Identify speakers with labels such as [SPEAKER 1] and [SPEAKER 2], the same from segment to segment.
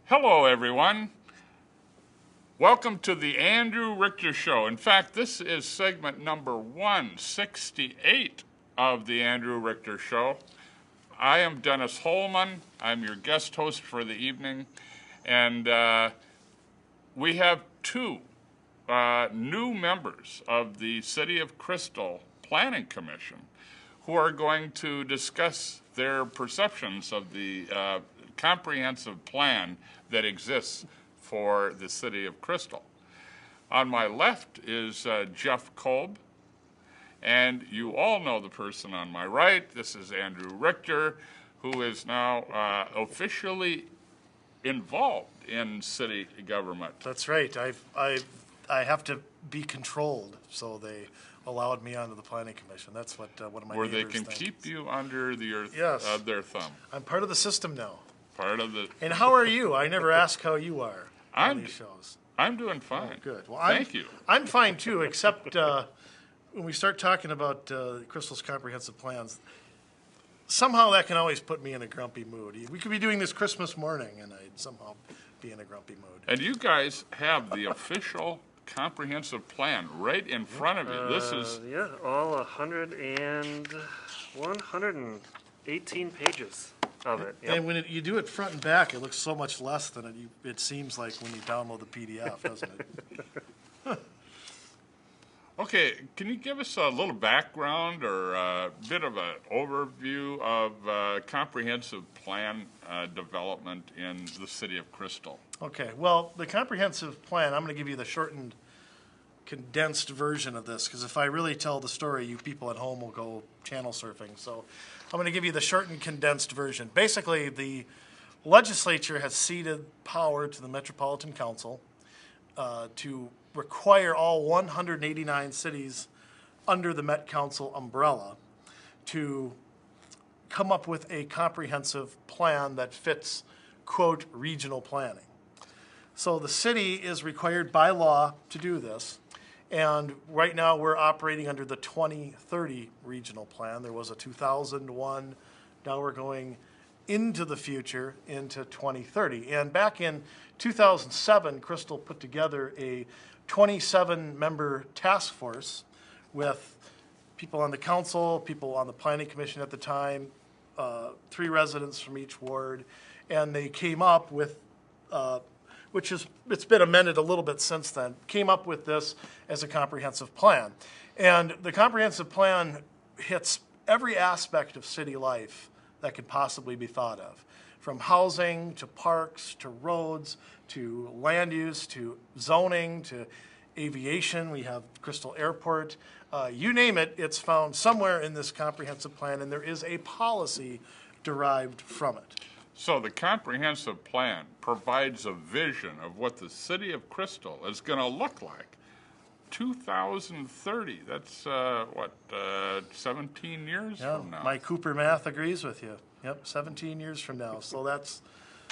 [SPEAKER 1] Hello, everyone. Welcome to the Andrew Richter Show. In fact, this is segment number 168 of the Andrew Richter Show. I am Dennis Holman. I'm your guest host for the evening. And we have two new members of the City of Crystal Planning Commission who are going to discuss their perceptions of the comprehensive plan that exists for the City of Crystal. On my left is Jeff Kolb, and you all know the person on my right. This is Andrew Richter, who is now officially involved in city government.
[SPEAKER 2] That's right. I have to be controlled, so they allowed me onto the planning commission. That's what one of my
[SPEAKER 1] Where they
[SPEAKER 2] neighbors
[SPEAKER 1] can
[SPEAKER 2] thinks.
[SPEAKER 1] keep you under the
[SPEAKER 2] Yes.
[SPEAKER 1] their thumb.
[SPEAKER 2] I'm part of the system now.
[SPEAKER 1] Part of the.
[SPEAKER 2] And how are you? I never ask how you are on these shows.
[SPEAKER 1] I'm doing fine.
[SPEAKER 2] Oh, good. Well,
[SPEAKER 1] Thank you.
[SPEAKER 2] I'm fine too, except when we start talking about Crystal's comprehensive plans, somehow that can always put me in a grumpy mood. We could be doing this Christmas morning, and I'd somehow be in a grumpy mood.
[SPEAKER 1] And you guys have the official comprehensive plan right in front of you. This is
[SPEAKER 3] all 118 pages of it. Yep.
[SPEAKER 2] And when you do it front and back, it looks so much less than it seems like when you download the PDF, doesn't it?
[SPEAKER 1] okay. Can you give us a little background or a bit of an overview of comprehensive plan development in the city of Crystal?
[SPEAKER 2] Okay. Well, the comprehensive plan, I'm going to give you the shortened, condensed version of this, because if I really tell the story, you people at home will go channel surfing. So I'm going to give you the shortened, condensed version. Basically, the legislature has ceded power to the Metropolitan Council to require all 189 cities under the Met Council umbrella to come up with a comprehensive plan that fits, quote, regional planning. So the city is required by law to do this. And right now we're operating under the 2030 regional plan. There was a 2001. Now we're going into the future, into 2030. And back in 2007, Crystal put together a 27-member task force with people on the council, people on the planning commission at the time, 3 residents from each ward, and they came up with it's been amended a little bit since then, came up with this as a comprehensive plan. And the comprehensive plan hits every aspect of city life that could possibly be thought of, from housing to parks to roads to land use to zoning to aviation. We have Crystal Airport. You name it, it's found somewhere in this comprehensive plan, and there is a policy derived from it.
[SPEAKER 1] So the comprehensive plan provides a vision of what the city of Crystal is going to look like. 2030, that's 17 years from now?
[SPEAKER 2] My Cooper math agrees with you. Yep, 17 years from now. So that's...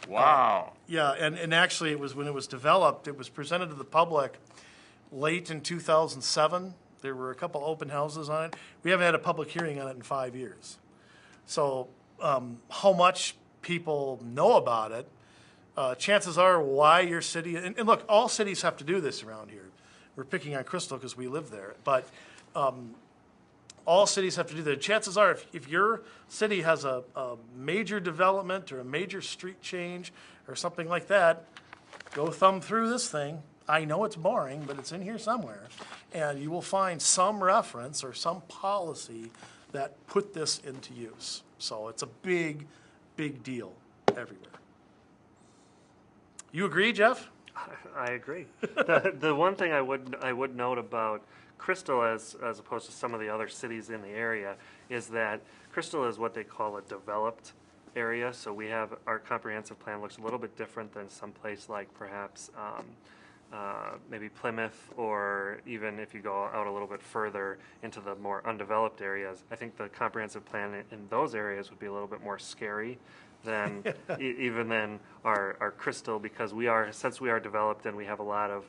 [SPEAKER 1] Wow.
[SPEAKER 2] And actually it was when it was developed, it was presented to the public late in 2007. There were a couple open houses on it. We haven't had a public hearing on it in 5 years. So how much people know about it, chances are why your city, and look, all cities have to do this around here. We're picking on Crystal because we live there, but all cities have to do that. Chances are if your city has a major development or a major street change or something like that, go thumb through this thing. I know it's boring, but it's in here somewhere, and you will find some reference or some policy that put this into use. So it's a big deal everywhere. You agree, Jeff?
[SPEAKER 3] I agree. The one thing I would note about Crystal as opposed to some of the other cities in the area is that Crystal is what they call a developed area. So we have our comprehensive plan looks a little bit different than some place like perhaps maybe Plymouth, or even if you go out a little bit further into the more undeveloped areas. I think the comprehensive plan in those areas would be a little bit more scary than even than our Crystal, because since we are developed and we have a lot of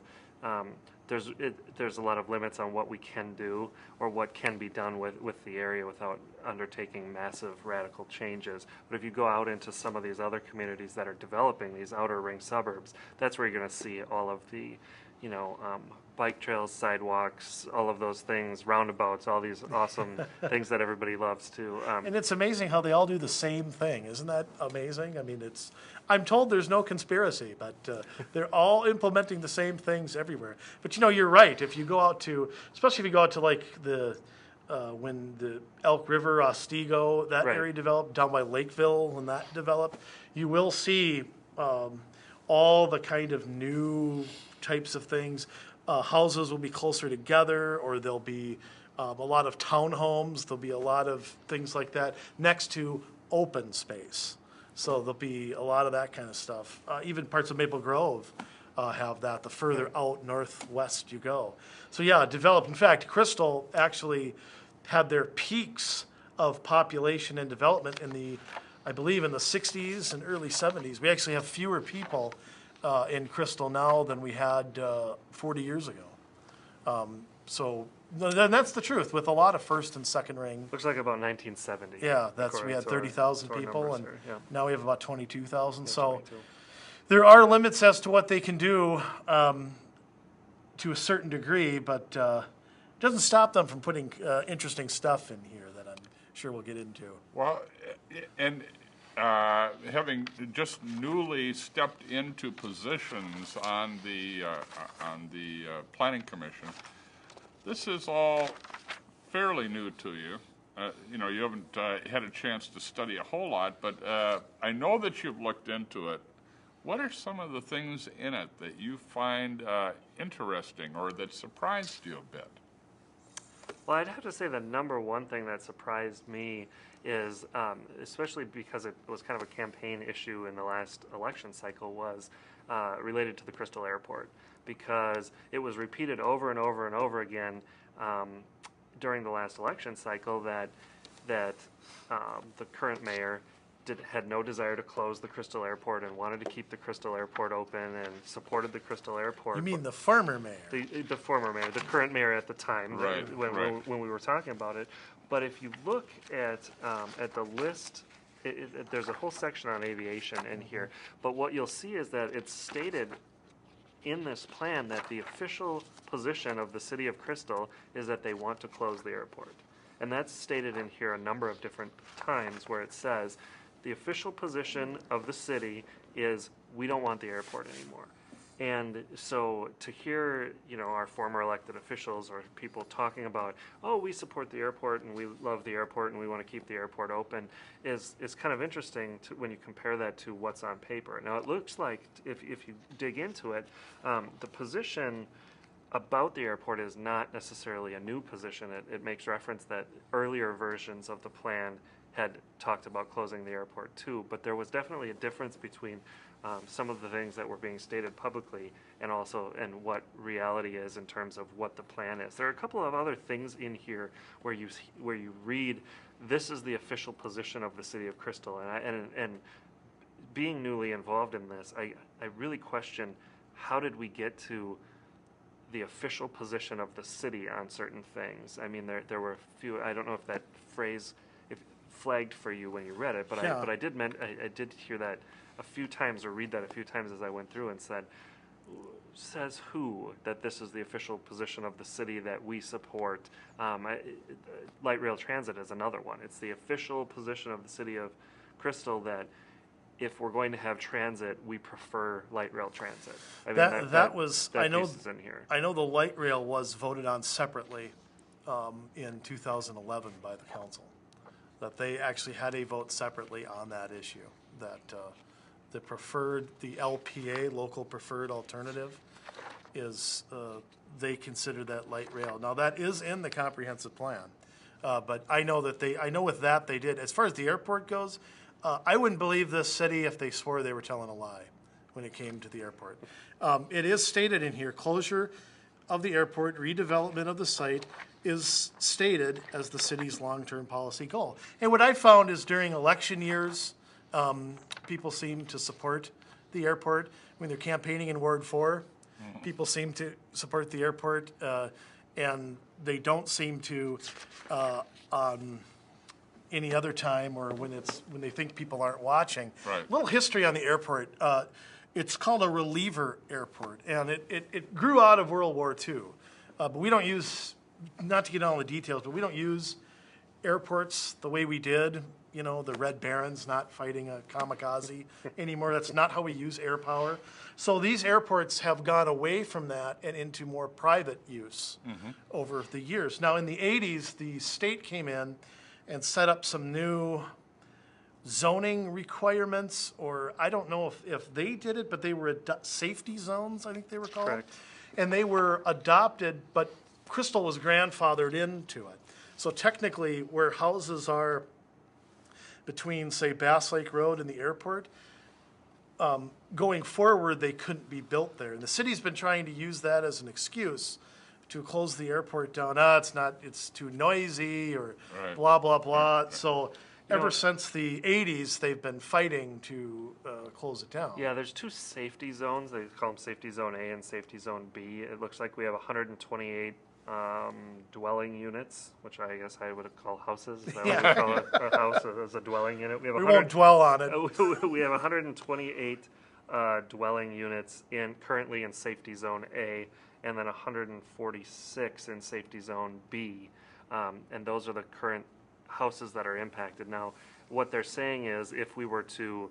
[SPEAKER 3] there's a lot of limits on what we can do or what can be done with the area without undertaking massive radical changes. But if you go out into some of these other communities that are developing these outer ring suburbs, that's where you're going to see all of the, bike trails, sidewalks, all of those things, roundabouts, all these awesome things that everybody loves to.
[SPEAKER 2] And it's amazing how they all do the same thing. Isn't that amazing? I mean, I'm told there's no conspiracy, but they're all implementing the same things everywhere. But you're right. If you go out to, especially if you go out to like when the Elk River, Otsego, that
[SPEAKER 3] Right.
[SPEAKER 2] area developed, down by Lakeville, when that developed, you will see all the kind of new types of things. Houses will be closer together, or there'll be a lot of townhomes. There'll be a lot of things like that next to open space. So there'll be a lot of that kind of stuff. Even parts of Maple Grove have that, the further out northwest you go. So yeah, developed. In fact, Crystal actually had their peaks of population and development I believe in the 60s and early 70s. We actually have fewer people in Crystal now than we had 40 years ago. So that's the truth with a lot of first and second ring.
[SPEAKER 3] Looks like about 1970.
[SPEAKER 2] Yeah, we
[SPEAKER 3] according
[SPEAKER 2] had
[SPEAKER 3] to
[SPEAKER 2] 30,000
[SPEAKER 3] our
[SPEAKER 2] people,
[SPEAKER 3] numbers
[SPEAKER 2] and
[SPEAKER 3] here, yeah.
[SPEAKER 2] now we have about 22,000.
[SPEAKER 3] Yeah,
[SPEAKER 2] So
[SPEAKER 3] 22.
[SPEAKER 2] there are limits as to what they can do to a certain degree, but it doesn't stop them from putting interesting stuff in here that I'm sure we'll get into.
[SPEAKER 1] Well, and having just newly stepped into positions on the Planning Commission, this is all fairly new to you. You haven't had a chance to study a whole lot, but I know that you've looked into it. What are some of the things in it that you find interesting or that surprised you a bit?
[SPEAKER 3] Well, I'd have to say the number one thing that surprised me is, especially because it was kind of a campaign issue in the last election cycle, was related to the Crystal Airport, because it was repeated over and over and over again during the last election cycle that the current mayor had no desire to close the Crystal Airport and wanted to keep the Crystal Airport open and supported the Crystal Airport.
[SPEAKER 2] You mean the former mayor?
[SPEAKER 3] The former mayor, the current mayor at the time,
[SPEAKER 1] Right,
[SPEAKER 3] when we were talking about it. But if you look at the list, there's a whole section on aviation in here. But what you'll see is that it's stated in this plan that the official position of the city of Crystal is that they want to close the airport. And that's stated in here a number of different times where it says the official position of the city is we don't want the airport anymore. And so to hear, our former elected officials or people talking about, oh, we support the airport and we love the airport and we want to keep the airport open is kind of interesting when you compare that to what's on paper. Now, it looks like if you dig into it, the position about the airport is not necessarily a new position. It makes reference that earlier versions of the plan had talked about closing the airport too, but there was definitely a difference between some of the things that were being stated publicly and what reality is in terms of what the plan is. There are a couple of other things in here where you read, this is the official position of the city of Crystal, and being newly involved in this, I really question how did we get to the official position of the city on certain things. I mean, there were a few. I don't know if that phrase flagged for you when you read it, but
[SPEAKER 2] yeah.
[SPEAKER 3] I did hear that a few times or read that a few times as I went through and says who that this is the official position of the city that we support. Light rail transit is another one. It's the official position of the city of Crystal that if we're going to have transit, we prefer light rail transit. I mean, that piece is in here.
[SPEAKER 2] I know the light rail was voted on separately in 2011 by the council. That they actually had a vote separately on that issue. That the LPA, local preferred alternative, is they consider that light rail. Now that is in the comprehensive plan, but I know with that they did. As far as the airport goes, I wouldn't believe this city if they swore they were telling a lie when it came to the airport. It is stated in here, closure of the airport, redevelopment of the site is stated as the city's long-term policy goal. And what I found is during election years, people seem to support the airport. When they're campaigning in Ward 4, People seem to support the airport, and they don't seem to on any other time or when they think people aren't watching.
[SPEAKER 1] Right.
[SPEAKER 2] Little history on the airport. It's called a reliever airport, and it grew out of World War II. But we don't use, not to get into all the details, but we don't use airports the way we did. You know, the Red Barons not fighting a kamikaze anymore. That's not how we use air power. So these airports have gone away from that and into more private use over the years. Now, in the 80s, the state came in and set up some new zoning requirements, or I don't know if they did it, but they were safety zones, I think they were called.
[SPEAKER 3] Correct.
[SPEAKER 2] And they were adopted, but Crystal was grandfathered into it. So technically, where houses are between, say, Bass Lake Road and the airport, going forward, they couldn't be built there. And the city's been trying to use that as an excuse to close the airport down. It's too noisy, or
[SPEAKER 1] Right.
[SPEAKER 2] blah, blah, blah. So
[SPEAKER 3] You
[SPEAKER 2] ever
[SPEAKER 3] know-
[SPEAKER 2] since the 80s, they've been fighting to close it down.
[SPEAKER 3] Yeah, there's two safety zones. They call them Safety Zone A and Safety Zone B. It looks like we have 128 dwelling units, which I guess I would call houses. Is that what we call a house as a dwelling unit? We have
[SPEAKER 2] We won't dwell on it.
[SPEAKER 3] we have 128 dwelling units currently in Safety Zone A, and then 146 in Safety Zone B, and those are the current houses that are impacted. Now, what they're saying is, if the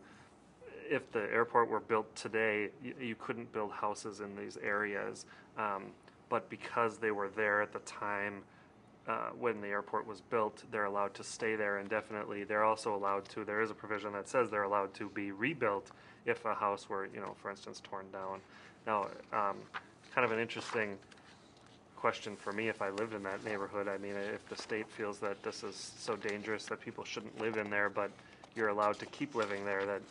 [SPEAKER 3] airport were built today, you couldn't build houses in these areas, but because they were there at the time when the airport was built, they're allowed to stay there indefinitely. They're also allowed to, there is a provision that says they're allowed to be rebuilt if a house were, for instance, torn down. Now, kind of an interesting question for me if I lived in that neighborhood. I mean, if the state feels that this is so dangerous that people shouldn't live in there, but you're allowed to keep living there, that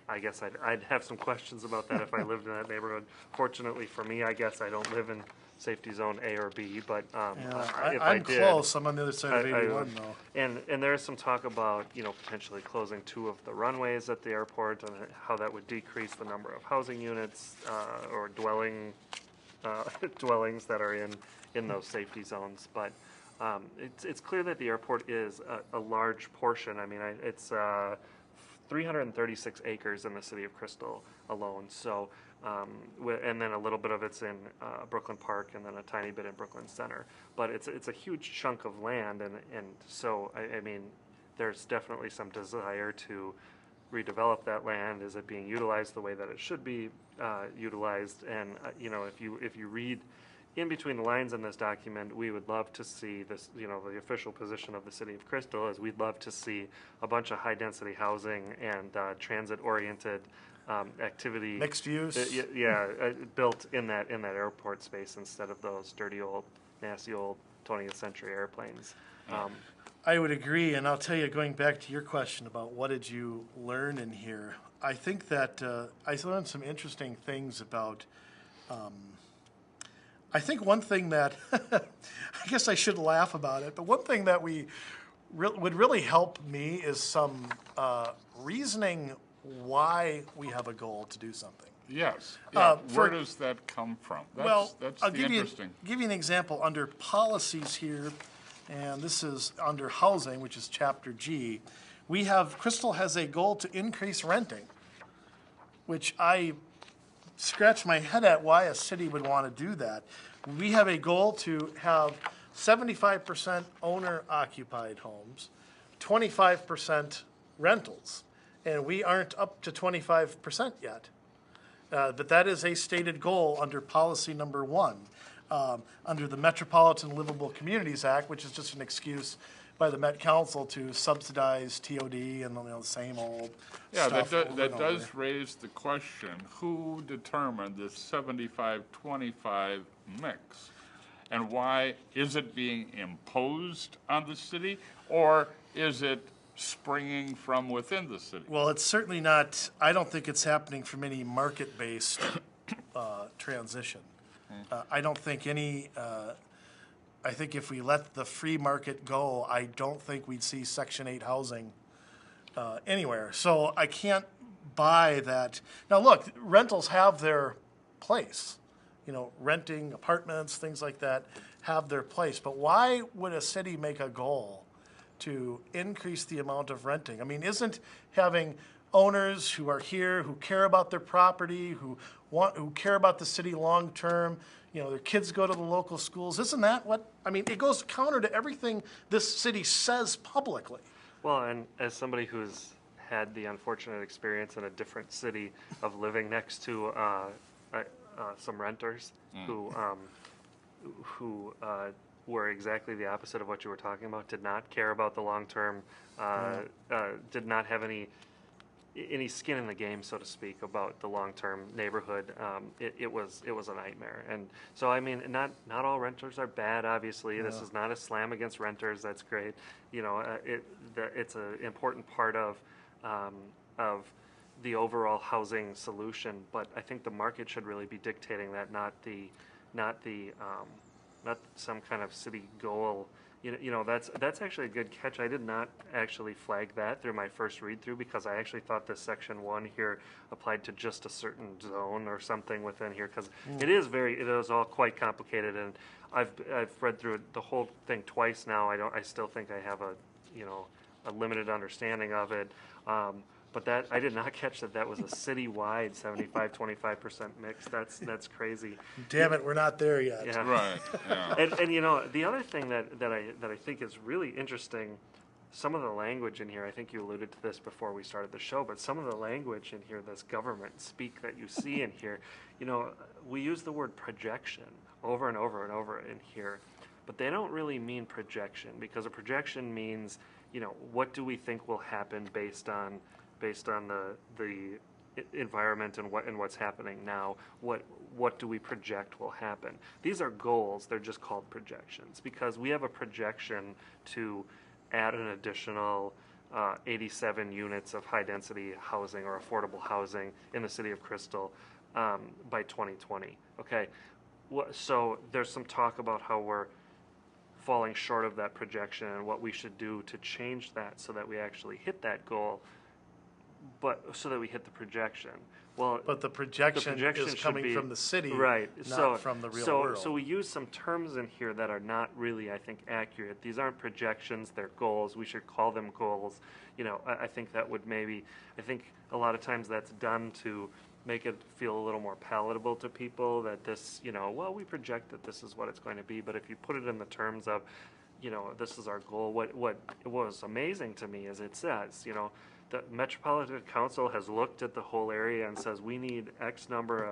[SPEAKER 3] I guess I'd have some questions about that if I lived in that neighborhood. Fortunately for me, I guess I don't live in Safety Zone A or B, but if I
[SPEAKER 2] I'm
[SPEAKER 3] did,
[SPEAKER 2] close. I'm on the other side of
[SPEAKER 3] I
[SPEAKER 2] 81,
[SPEAKER 3] would.
[SPEAKER 2] though.
[SPEAKER 3] And there is some talk about, potentially closing 2 of the runways at the airport, and how that would decrease the number of housing units or dwellings that are in those safety zones. But it's clear that the airport is a large portion. I mean, it's 336 acres in the city of Crystal alone. So, and then a little bit of it's in Brooklyn Park, and then a tiny bit in Brooklyn Center. But it's a huge chunk of land, and so I mean, there's definitely some desire to redevelop that land. Is it being utilized the way that it should be utilized? And if you read in between the lines in this document, we would love to see this, the official position of the city of Crystal is we'd love to see a bunch of high-density housing and transit-oriented activity.
[SPEAKER 2] Mixed use.
[SPEAKER 3] Built in that airport space instead of those dirty old, nasty old 20th century airplanes.
[SPEAKER 2] I would agree, and I'll tell you, going back to your question about what did you learn in here, I think that I learned some interesting things about I think one thing that, I guess I should laugh about it, but one thing that would really help me is some reasoning why we have a goal to do something.
[SPEAKER 1] Yes. Yeah. Where does that come from? That's
[SPEAKER 2] I'll
[SPEAKER 1] the
[SPEAKER 2] give
[SPEAKER 1] interesting.
[SPEAKER 2] you an example under policies here, and this is under housing, which is chapter G. Crystal has a goal to increase renting, which I scratch my head at why a city would want to do that. We have a goal to have 75% owner-occupied homes, 25% rentals, and we aren't up to 25% yet. But that is a stated goal under policy number 1. Under the Metropolitan Livable Communities Act, which is just an excuse by the Met Council to subsidize TOD and the same old stuff.
[SPEAKER 1] That does raise the question, who determined this 75-25 mix? And why is it being imposed on the city, or is it springing from within the city?
[SPEAKER 2] Well, it's certainly not, I don't think it's happening from any market-based transition. I don't think I think if we let the free market go, I don't think we'd see Section 8 housing anywhere. So I can't buy that. Now, look, rentals have their place. renting apartments, things like that, have their place. But why would a city make a goal to increase the amount of renting? I mean, isn't having owners who are here, who care about their property, who care about the city long term, their kids go to the local schools, isn't that what, I mean, it goes counter to everything this city says publicly.
[SPEAKER 3] Well, and as somebody who's had the unfortunate experience in a different city of living next to some renters who were exactly the opposite of what you were talking about, did not care about the long term, did not have any skin in the game, so to speak, about the long-term neighborhood. It was a nightmare. And so, I mean, not all renters are bad. Obviously, this is not a slam against renters. That's great. It's an important part of the overall housing solution. But I think the market should really be dictating that, not some kind of city goal. That's actually a good catch. I did not actually flag that through my first read through, because I actually thought this section 1 here applied to just a certain zone or something within here, because it is all quite complicated, and I've read through the whole thing twice now. I still think I have a limited understanding of it. But that I did not catch that was a citywide 75-25% mix. That's crazy.
[SPEAKER 2] Damn it, we're not there yet.
[SPEAKER 3] Yeah.
[SPEAKER 1] Right. Yeah.
[SPEAKER 3] And the other thing that I think is really interesting, some of the language in here, I think you alluded to this before we started the show, but some of the language in here, this government speak that you see in here, we use the word projection over and over and over in here, but they don't really mean projection, because a projection means, what do we think will happen based on the environment and what's happening now. What do we project will happen? These are goals. They're just called projections, because we have a projection to add an additional 87 units of high density housing or affordable housing in the city of Crystal by 2020. Okay, so there's some talk about how we're falling short of that projection and what we should do to change that so that we actually hit that goal. But so that we hit the projection. Well,
[SPEAKER 2] but the projection is coming from the city,
[SPEAKER 3] right?
[SPEAKER 2] Not from the real world.
[SPEAKER 3] So we use some terms in here that are not really, I think, accurate. These aren't projections; they're goals. We should call them goals. I think that would I think a lot of times that's done to make it feel a little more palatable to people. That this, well, we project that this is what it's going to be. But if you put it in the terms of, this is our goal. What was amazing to me is it says, the Metropolitan Council has looked at the whole area and says we need X number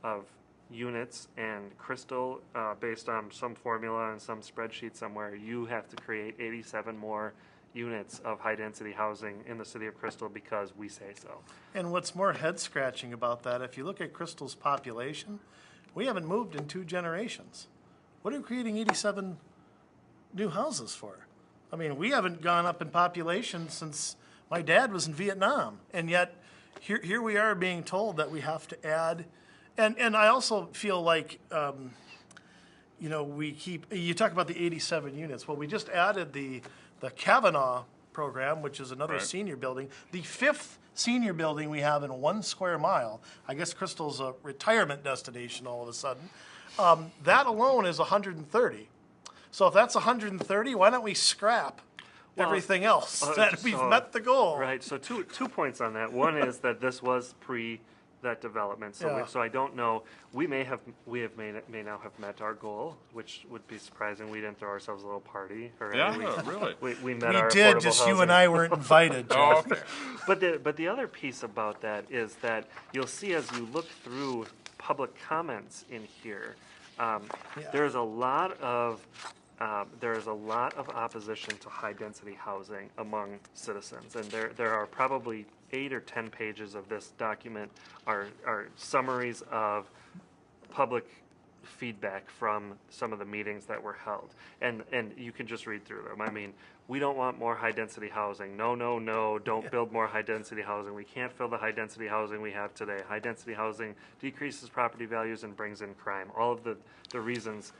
[SPEAKER 3] of units, and Crystal, based on some formula and some spreadsheet somewhere, you have to create 87 more units of high-density housing in the city of Crystal because we say so.
[SPEAKER 2] And what's more head-scratching about that, if you look at Crystal's population, we haven't moved in 2 generations. What are we creating 87 new houses for? I mean, we haven't gone up in population since my dad was in Vietnam, and yet here we are being told that we have to add. And I also feel like, you talk about the 87 units. Well, we just added the Kavanaugh program, which is another senior building. The 5th senior building we have in 1 square mile. I guess Crystal's a retirement destination all of a sudden. That alone is 130. So if that's 130, why don't we scrap everything else that we've met the goal?
[SPEAKER 3] Right. So two points on that. One is that this was pre that development. So so I don't know. We may now have met our goal, which would be surprising. We didn't throw ourselves a little party. Or
[SPEAKER 1] really.
[SPEAKER 3] We met
[SPEAKER 2] We
[SPEAKER 3] our
[SPEAKER 2] did.
[SPEAKER 3] affordable
[SPEAKER 2] Just
[SPEAKER 3] housing.
[SPEAKER 2] you and I weren't invited.
[SPEAKER 1] Oh, okay.
[SPEAKER 3] But the other piece about that is that you'll see as you look through public comments in here, there's a lot of opposition to high-density housing among citizens, and there are probably 8 or 10 pages of this document are summaries of public feedback from some of the meetings that were held, and you can just read through them. I mean, we don't want more high-density housing. No, don't build more high-density housing. We can't fill the high-density housing we have today. High-density housing decreases property values and brings in crime. All of the reasons,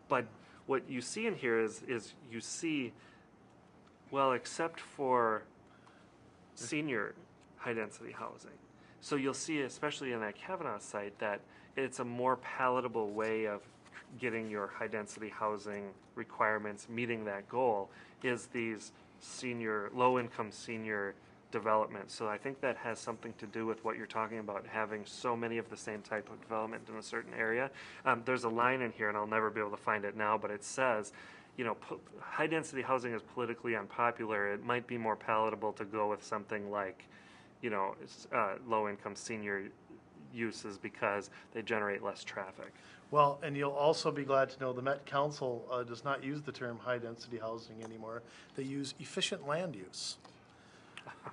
[SPEAKER 3] but what you see in here is you see, well, except for senior high-density housing. So you'll see, especially in that Kavanaugh site, that it's a more palatable way of getting your high density housing requirements, meeting that goal, is these low income senior development. So I think that has something to do with what you're talking about, having so many of the same type of development in a certain area. There's a line in here, and I'll never be able to find it now, but it says, high density housing is politically unpopular. It might be more palatable to go with something like, low income senior uses because they generate less traffic.
[SPEAKER 2] Well, and you'll also be glad to know the Met Council does not use the term high-density housing anymore. They use efficient land use.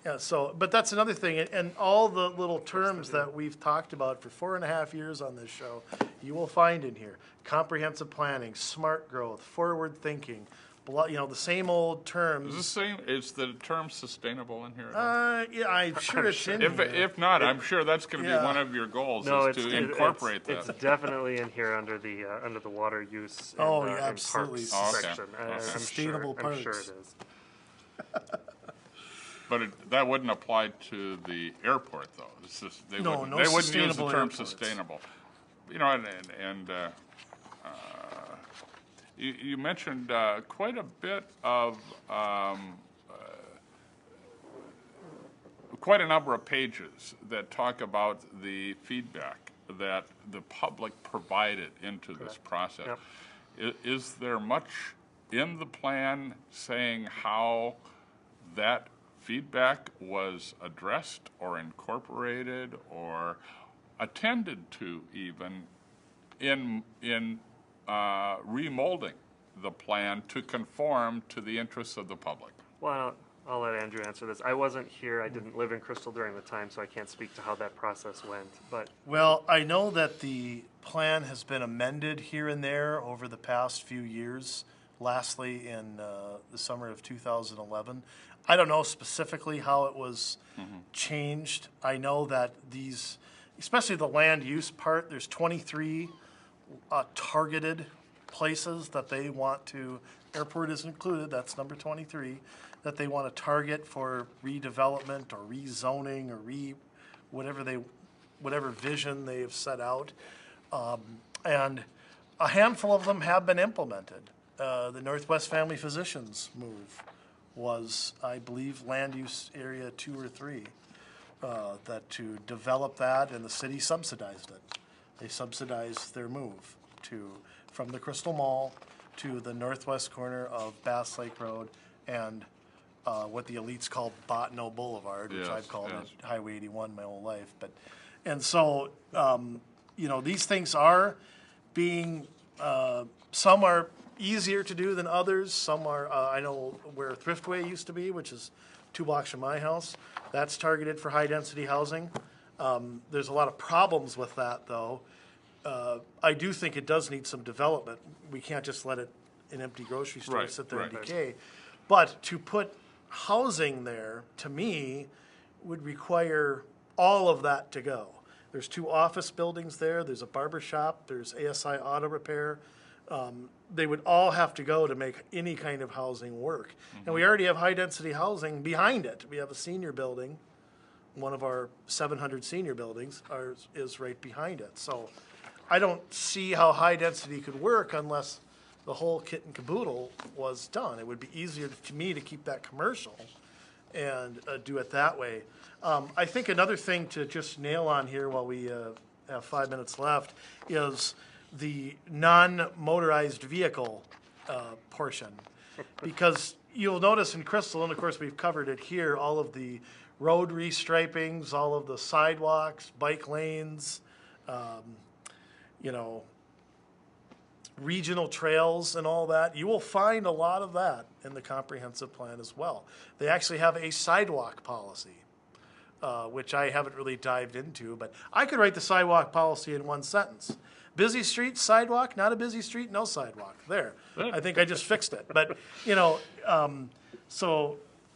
[SPEAKER 2] Yeah, but that's another thing, and all the little terms that we've talked about for 4.5 years on this show, you will find in here. Comprehensive planning, smart growth, forward thinking, the same old terms.
[SPEAKER 1] Is the term sustainable in here?
[SPEAKER 2] Yeah, I'm sure it's in here.
[SPEAKER 1] If not, I'm sure that's going to be one of your goals, is to incorporate that.
[SPEAKER 3] It's definitely in here under the water use and,
[SPEAKER 2] absolutely.
[SPEAKER 3] and parks section.
[SPEAKER 2] Sustainable parks.
[SPEAKER 3] I'm sure it is.
[SPEAKER 1] But that wouldn't apply to the airport, though. They wouldn't use the term sustainable. You mentioned quite a bit of quite a number of pages that talk about the feedback that the public provided into this process.
[SPEAKER 3] Yep.
[SPEAKER 1] Is there much in the plan saying how that feedback was addressed or incorporated or attended to even in remolding the plan to conform to the interests of the public?
[SPEAKER 3] Well, I'll let Andrew answer this. I wasn't here. I didn't live in Crystal during the time, so I can't speak to how that process went.
[SPEAKER 2] Well, I know that the plan has been amended here and there over the past few years. Lastly, in the summer of 2011. I don't know specifically how it was changed. I know that these, especially the land use part, there's 23 targeted places that they want to, airport is included, that's number 23, that they want to target for redevelopment or rezoning or whatever vision they have set out. And a handful of them have been implemented. The Northwest Family Physicians move was, I believe, land use area 2 or 3, that to develop that, and the city subsidized it. They subsidized their move from the Crystal Mall to the northwest corner of Bass Lake Road and what the elites call Botno Boulevard, which I've called it Highway 81 my whole life. These things are being, some are easier to do than others. Some are, I know where Thriftway used to be, which is 2 blocks from my house. That's targeted for high-density housing. There's a lot of problems with that, though. I do think it does need some development. We can't just let an empty grocery store sit there and decay. But to put housing there, to me, would require all of that to go. There's 2 office buildings there. There's a barber shop. There's ASI Auto Repair. They would all have to go to make any kind of housing work. And we already have high-density housing behind it. We have a senior building. One of our 700 senior buildings is right behind it. So I don't see how high-density could work unless the whole kit and caboodle was done. It would be easier to me to keep that commercial and do it that way. I think another thing to just nail on here while we have 5 minutes left is the non-motorized vehicle portion. Because you'll notice in Crystal, and of course we've covered it here, all of the road restripings, all of the sidewalks, bike lanes, regional trails and all that. You will find a lot of that in the comprehensive plan as well. They actually have a sidewalk policy, which I haven't really dived into, but I could write the sidewalk policy in one sentence. Busy street, sidewalk, not a busy street, no sidewalk. There. I think I just fixed it. But,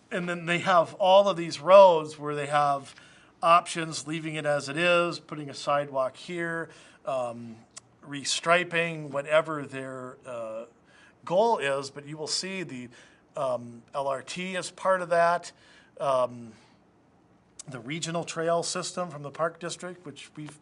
[SPEAKER 2] and then they have all of these roads where they have options, leaving it as it is, putting a sidewalk here, restriping, whatever their goal is. But you will see the LRT as part of that, the regional trail system from the Park District, which we've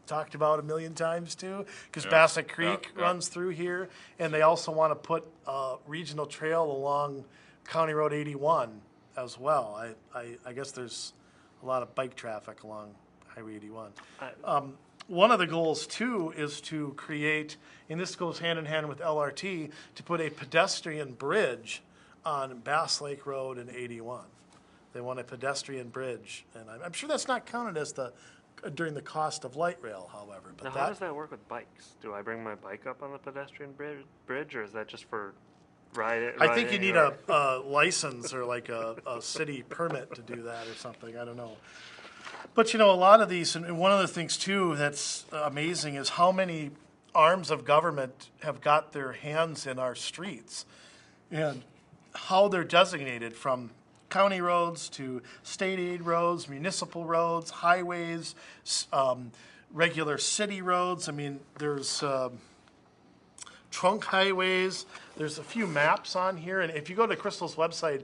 [SPEAKER 2] talked about a million times too, because
[SPEAKER 1] Yeah,
[SPEAKER 2] Bassett
[SPEAKER 1] yeah,
[SPEAKER 2] Creek
[SPEAKER 1] yeah.
[SPEAKER 2] runs through here, and they also want to put a regional trail along County Road 81 as well. I guess there's a lot of bike traffic along Highway 81. One of the goals too is to create, and this goes hand in hand with LRT, to put a pedestrian bridge on Bass Lake Road and 81. They want a pedestrian bridge, and I'm sure that's not counted as during the cost of light rail, however. But
[SPEAKER 3] Now, how does that work with bikes? Do I bring my bike up on the pedestrian bridge, or is that just for
[SPEAKER 2] I think you
[SPEAKER 3] riding,
[SPEAKER 2] need
[SPEAKER 3] or-
[SPEAKER 2] a license or like a city permit to do that or something. I don't know. But you know, a lot of these, and one of the things too that's amazing is how many arms of government have got their hands in our streets, and how they're designated, from county roads to state aid roads, municipal roads, highways, regular city roads. I mean, there's trunk highways. There's a few maps on here, and if you go to Crystal's website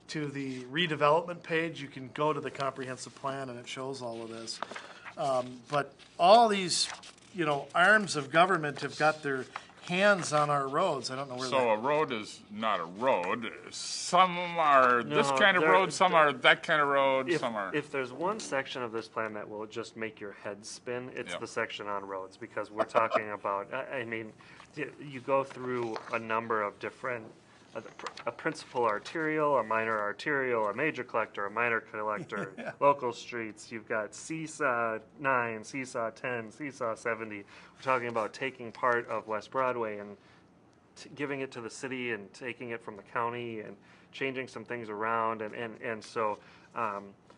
[SPEAKER 2] to the redevelopment page, you can go to the comprehensive plan, and it shows all of this. But all these, you know, arms of government have got their hands on our roads. I don't know where.
[SPEAKER 1] So a road is not a road. Some are this
[SPEAKER 3] No,
[SPEAKER 1] kind of
[SPEAKER 3] there-
[SPEAKER 1] road, some are that kind of road, some are.
[SPEAKER 3] If there's one section of this plan that will just make your head spin, it's
[SPEAKER 1] Yeah.
[SPEAKER 3] the section on roads, because we're talking about, I mean, you go through a number of different, a principal arterial, a minor arterial, a major collector, a minor collector, local streets. You've got Seesaw 9, Seesaw 10, Seesaw 70. We're talking about taking part of West Broadway and giving it to the city and taking it from the county and changing some things around, and so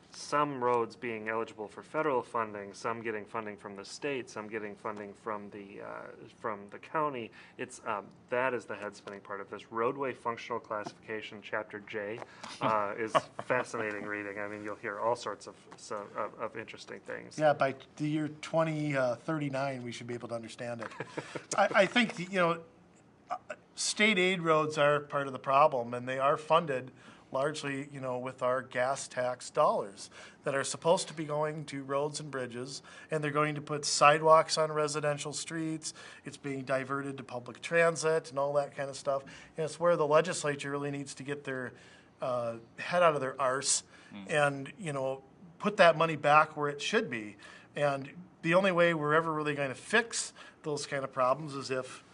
[SPEAKER 3] some roads being eligible for federal funding, some getting funding from the state, some getting funding from the county. It's that is the head spinning part of this. Roadway functional classification, Chapter J, is fascinating reading. I mean, you'll hear all sorts of interesting things.
[SPEAKER 2] Yeah, by the year 2039, we should be able to understand it. I think, you know, state aid roads are part of the problem, and they are funded largely, you know, with our gas tax dollars that are supposed to be going to roads and bridges, and they're going to put sidewalks on residential streets. It's being diverted to public transit and all that kind of stuff. And it's where the legislature really needs to get their head out of their arse and, you know, put that money back where it should be. And the only way we're ever really going to fix those kind of problems is if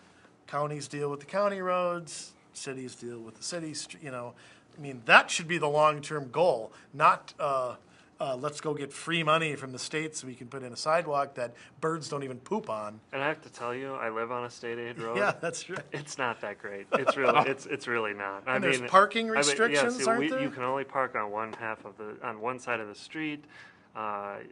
[SPEAKER 2] counties deal with the county roads, cities deal with the cities, you know. I mean, that should be the long-term goal, not let's go get free money from the state so we can put in a sidewalk that birds don't even poop on.
[SPEAKER 3] And I have to tell you, I live on a state aid road.
[SPEAKER 2] Yeah, that's right.
[SPEAKER 3] It's not that great. It's really, it's really not.
[SPEAKER 2] And there's parking restrictions,
[SPEAKER 3] yes,
[SPEAKER 2] aren't there?
[SPEAKER 3] You can only park on one side of the street.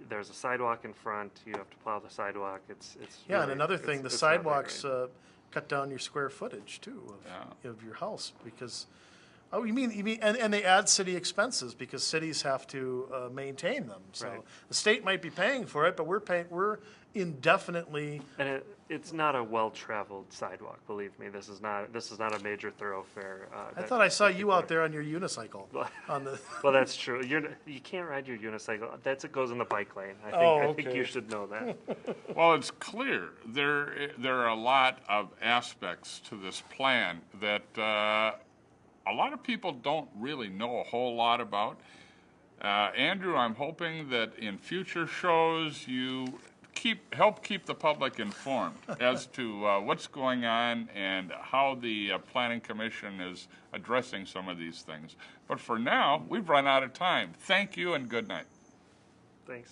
[SPEAKER 3] There's a sidewalk in front. You have to plow the sidewalk. It's
[SPEAKER 2] Yeah,
[SPEAKER 3] really,
[SPEAKER 2] and another thing, the
[SPEAKER 3] it's not that
[SPEAKER 2] sidewalks
[SPEAKER 3] great.
[SPEAKER 2] cut down your square footage too
[SPEAKER 1] Yeah.
[SPEAKER 2] of your house, because you mean and they add city expenses because cities have to maintain them. So
[SPEAKER 3] Right.
[SPEAKER 2] the state might be paying for it, but we're indefinitely.
[SPEAKER 3] And it's not a well-traveled sidewalk. Believe me, this is not a major thoroughfare.
[SPEAKER 2] I thought I saw you out there on your unicycle on the.
[SPEAKER 3] Well, that's true. You can't ride your unicycle. It goes in the bike lane. I think
[SPEAKER 2] okay.
[SPEAKER 3] you should know that.
[SPEAKER 1] Well, it's clear there are a lot of aspects to this plan that a lot of people don't really know a whole lot about. Andrew, I'm hoping that in future shows you help keep the public informed as to what's going on and how the Planning Commission is addressing some of these things. But for now, we've run out of time. Thank you and good night.
[SPEAKER 3] Thanks.